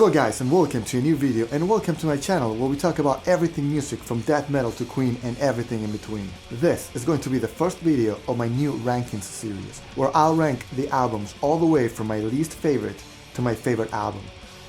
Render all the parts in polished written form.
Hello guys and welcome to a new video and welcome to my channel where we talk about everything music from death metal to Queen and everything in between. This is going to be the first video of my new rankings series where I'll rank the albums all the way from my least favorite to my favorite album.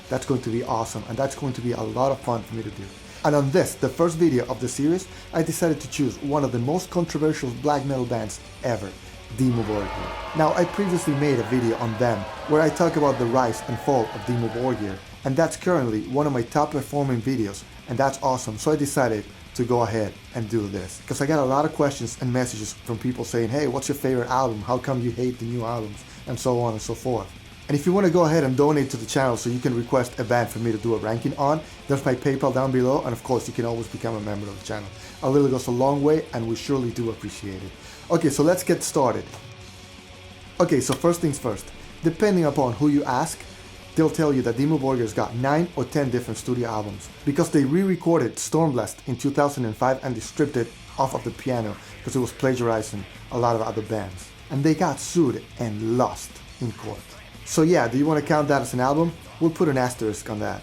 That's going to be awesome and that's going to be a lot of fun for me to do. And on this, the first video of the series, I decided to choose one of the most controversial black metal bands ever, Dimmu Borgir. Now, I previously made a video on them where I talk about the rise and fall of Dimmu Borgir, and that's currently one of my top performing videos, and that's awesome, so I decided to go ahead and do this. Because I got a lot of questions and messages from people saying, hey, what's your favorite album? How come you hate the new albums? And so on and so forth. And if you want to go ahead and donate to the channel so you can request a band for me to do a ranking on, there's my PayPal down below, and of course you can always become a member of the channel. A little goes a long way and we surely do appreciate it. Okay, so let's get started. Okay, so first things first, depending upon who you ask, they'll tell you that Dimmu Borgir's got 9 or 10 different studio albums because they re-recorded Stormblast in 2005 and they stripped it off of the piano because it was plagiarizing a lot of other bands. And they got sued and lost in court. So yeah, do you want to count that as an album? We'll put an asterisk on that.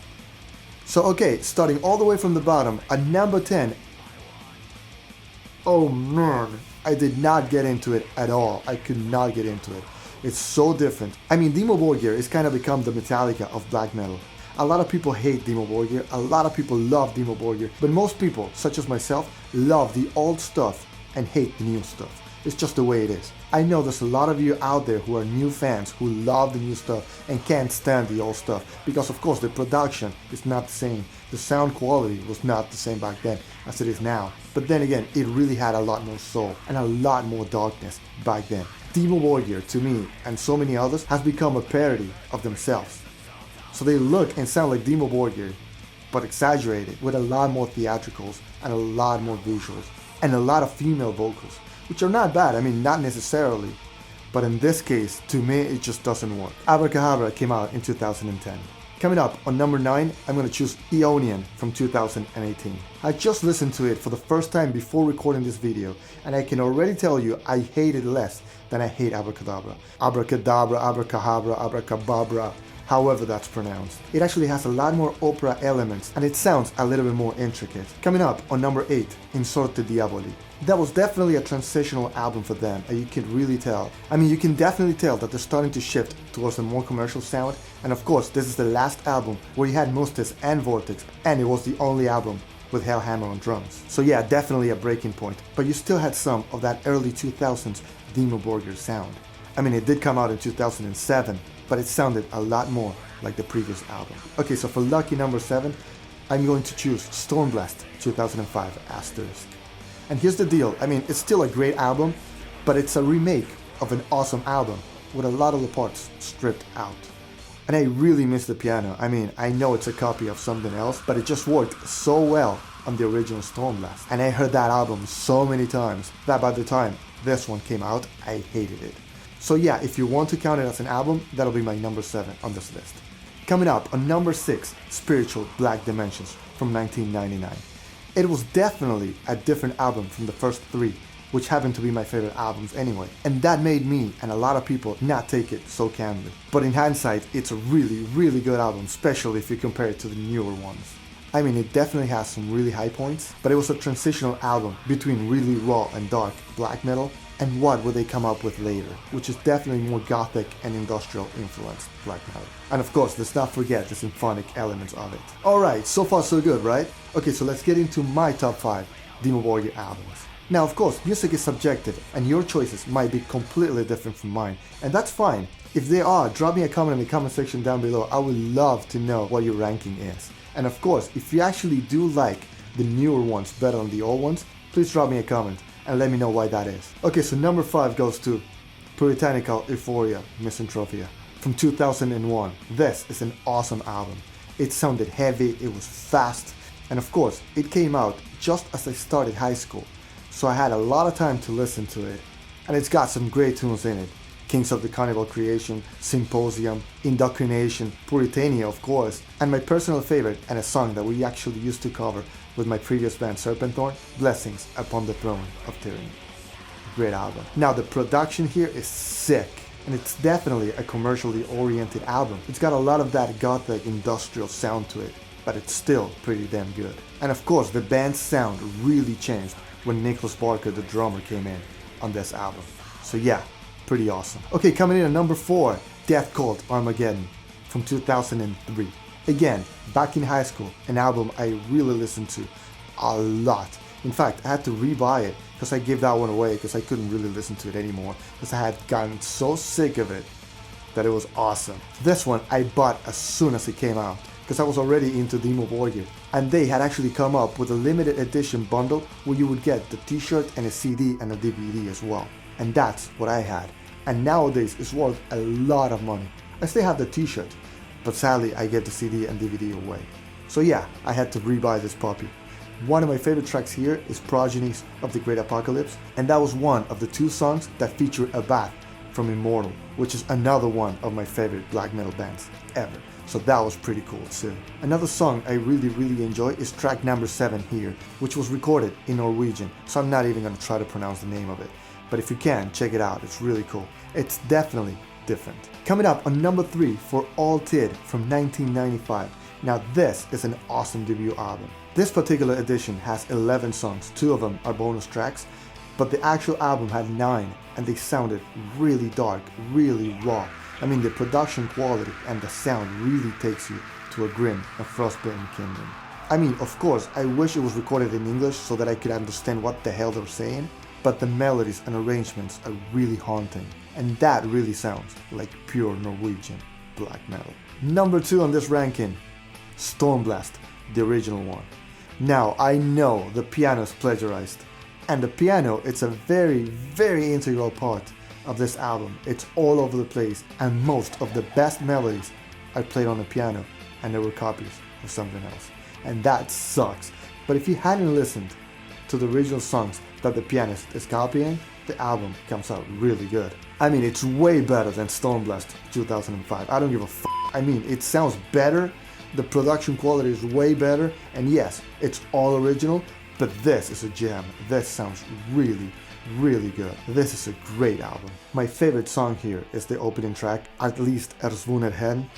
So okay, starting all the way from the bottom, at number 10. Oh man, I did not get into it at all. I could not get into it. It's so different. I mean, Dimmu Borgir is kind of become the Metallica of black metal. A lot of people hate Dimmu Borgir, a lot of people love Dimmu Borgir, but most people, such as myself, love the old stuff and hate the new stuff. It's just the way it is. I know there's a lot of you out there who are new fans who love the new stuff and can't stand the old stuff because of course the production is not the same. The sound quality was not the same back then as it is now. But then again, it really had a lot more soul and a lot more darkness back then. Dimmu Borgir, to me and so many others, has become a parody of themselves. So they look and sound like Dimmu Borgir, but exaggerated with a lot more theatricals and a lot more visuals and a lot of female vocals. Which are not bad, I mean not necessarily, but in this case, to me it just doesn't work. Abracadabra came out in 2010. Coming up on number 9, I'm going to choose Eonian from 2018. I just listened to it for the first time before recording this video, and I can already tell you I hate it less than I hate Abracadabra. Abracadabra, Abracadabra, Abracababra, however that's pronounced. It actually has a lot more opera elements, and it sounds a little bit more intricate. Coming up on number 8, In Sorte Diaboli. That was definitely a transitional album for them, and you can really tell. I mean, you can definitely tell that they're starting to shift towards a more commercial sound, and of course, this is the last album where you had Mustes and Vortex, and it was the only album with Hellhammer on drums. So yeah, definitely a breaking point, but you still had some of that early 2000s Dimmu Borgir sound. I mean, it did come out in 2007, but it sounded a lot more like the previous album. Okay, so for lucky number 7, I'm going to choose Stormblast 2005 asterisk. And here's the deal, I mean, it's still a great album, but it's a remake of an awesome album with a lot of the parts stripped out. And I really miss the piano. I mean, I know it's a copy of something else, but it just worked so well on the original Stormblast. And I heard that album so many times that by the time this one came out, I hated it. So yeah, if you want to count it as an album, that'll be my number 7 on this list. Coming up on number 6, Spiritual Black Dimensions from 1999. It was definitely a different album from the first 3, which happened to be my favorite albums anyway, and that made me and a lot of people not take it so candidly. But in hindsight, it's a really, really good album, especially if you compare it to the newer ones. I mean, it definitely has some really high points, but it was a transitional album between really raw and dark black metal and what would they come up with later, which is definitely more gothic and industrial influenced black metal. And of course, let's not forget the symphonic elements of it. Alright, so far so good, right? Okay, so let's get into my top 5 Dimmu Borgir albums. Now of course, music is subjective and your choices might be completely different from mine, and that's fine. If they are, drop me a comment in the comment section down below. I would love to know what your ranking is. And of course, if you actually do like the newer ones better than the old ones, please drop me a comment and let me know why that is. Okay, so number 5 goes to Puritanical Euphoria, Misanthropia from 2001. This is an awesome album. It sounded heavy, it was fast, and of course, it came out just as I started high school, so I had a lot of time to listen to it, and it's got some great tunes in it. Kings of the Carnival Creation, Symposium, Indoctrination, Puritania of course, and my personal favorite and a song that we actually used to cover with my previous band Serpenthorn, Blessings Upon the Throne of Tyranny. Great album. Now the production here is sick. and it's definitely a commercially oriented album. It's got a lot of that gothic industrial sound to it, but it's still pretty damn good. And of course, the band's sound really changed when Nicholas Barker, the drummer, came in on this album. So yeah, pretty awesome. Okay, coming in at number 4, Death Cult Armageddon from 2003. Again, back in high school, an album I really listened to a lot. In fact, I had to rebuy it because I gave that one away because I couldn't really listen to it anymore because I had gotten so sick of it that it was awesome. This one I bought as soon as it came out because I was already into Dimmu Borgir, and they had actually come up with a limited edition bundle where you would get the t-shirt and a CD and a DVD as well. And that's what I had. And nowadays it's worth a lot of money. I still have the t-shirt, but sadly I get the CD and DVD away. So yeah, I had to rebuy this puppy. One of my favorite tracks here is Progenies of the Great Apocalypse, and that was one of the 2 songs that feature a bath from Immortal, which is another one of my favorite black metal bands ever. So that was pretty cool too. Another song I really enjoy is track number 7 here, which was recorded in Norwegian, so I'm not even gonna try to pronounce the name of it. But if you can, check it out, it's really cool. It's definitely different. Coming up on number 3 for All Tid from 1995. Now this is an awesome debut album. This particular edition has 11 songs, 2 of them are bonus tracks, but the actual album had 9 and they sounded really dark, really raw. I mean, the production quality and the sound really takes you to a grim and frostbitten kingdom. I mean, of course, I wish it was recorded in English so that I could understand what the hell they're saying, but the melodies and arrangements are really haunting, and that really sounds like pure Norwegian black metal. Number 2 on this ranking, Stormblast, the original one. Now, I know the piano is plagiarized, and the piano, it's a very integral part of this album. It's all over the place, and most of the best melodies are played on the piano, and they were copies of something else. And that sucks. But if you hadn't listened to the original songs that the pianist is copying, the album comes out really good. I mean, it's way better than Stormblast 2005. I don't give a f***. I mean, it sounds better, the production quality is way better, and yes, it's all original, but this is a gem. This sounds really good. This is a great album. My favorite song here is the opening track, At Least Ersvunet Hen,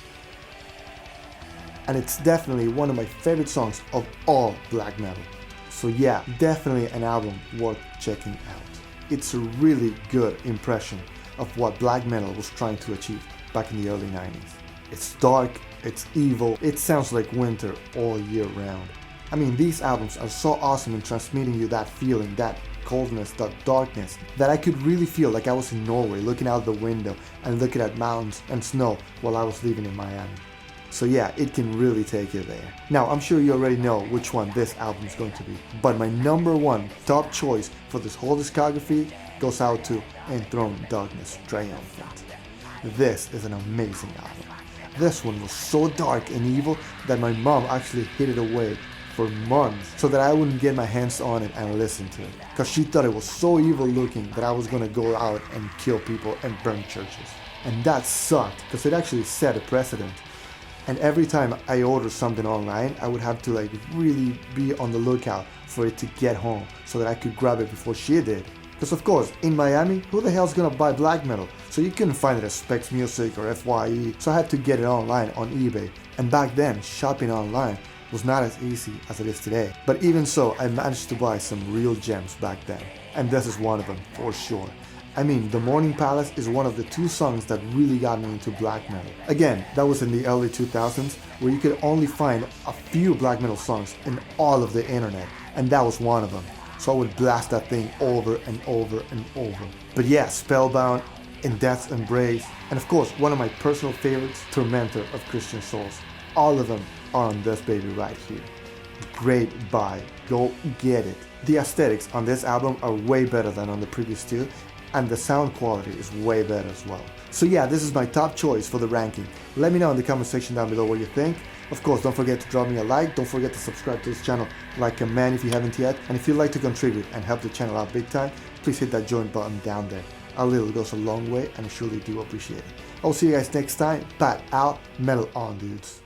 and it's definitely one of my favorite songs of all black metal. So yeah, definitely an album worth checking out. It's a really good impression of what black metal was trying to achieve back in the early 90s. It's dark, it's evil, it sounds like winter all year round. I mean, these albums are so awesome in transmitting you that feeling, that coldness, that darkness, that I could really feel like I was in Norway looking out the window and looking at mountains and snow while I was living in Miami. So yeah, it can really take you there. Now, I'm sure you already know which one this album is going to be, but my number 1 top choice for this whole discography goes out to Enthroned Darkness Triumphant. This is an amazing album. This one was so dark and evil that my mom actually hid it away for months so that I wouldn't get my hands on it and listen to it, because she thought it was so evil looking that I was gonna go out and kill people and burn churches. And that sucked, because it actually set a precedent. And every time I ordered something online, I would have to like really be on the lookout for it to get home so that I could grab it before she did. Because of course, in Miami, who the hell's gonna buy black metal? So you couldn't find it at Specs Music or FYE, so I had to get it online on eBay. And back then, shopping online was not as easy as it is today. But even so, I managed to buy some real gems back then. And this is one of them, for sure. I mean, The Morning Palace is one of the 2 songs that really got me into black metal. Again, that was in the early 2000s, where you could only find a few black metal songs in all of the internet, and that was one of them. So I would blast that thing over and over and over. But yeah, Spellbound, In Death's Embrace, and of course, one of my personal favorites, Tormentor of Christian Souls. All of them are on this baby right here. Great buy, go get it. The aesthetics on this album are way better than on the previous 2, and the sound quality is way better as well. So yeah, this is my top choice for the ranking. Let me know in the comment section down below what you think. Of course, don't forget to drop me a like, don't forget to subscribe to this channel like a man if you haven't yet, and if you'd like to contribute and help the channel out big time, please hit that join button down there. A little goes a long way, and I surely do appreciate it. I'll see you guys next time. Pat out, metal on, dudes.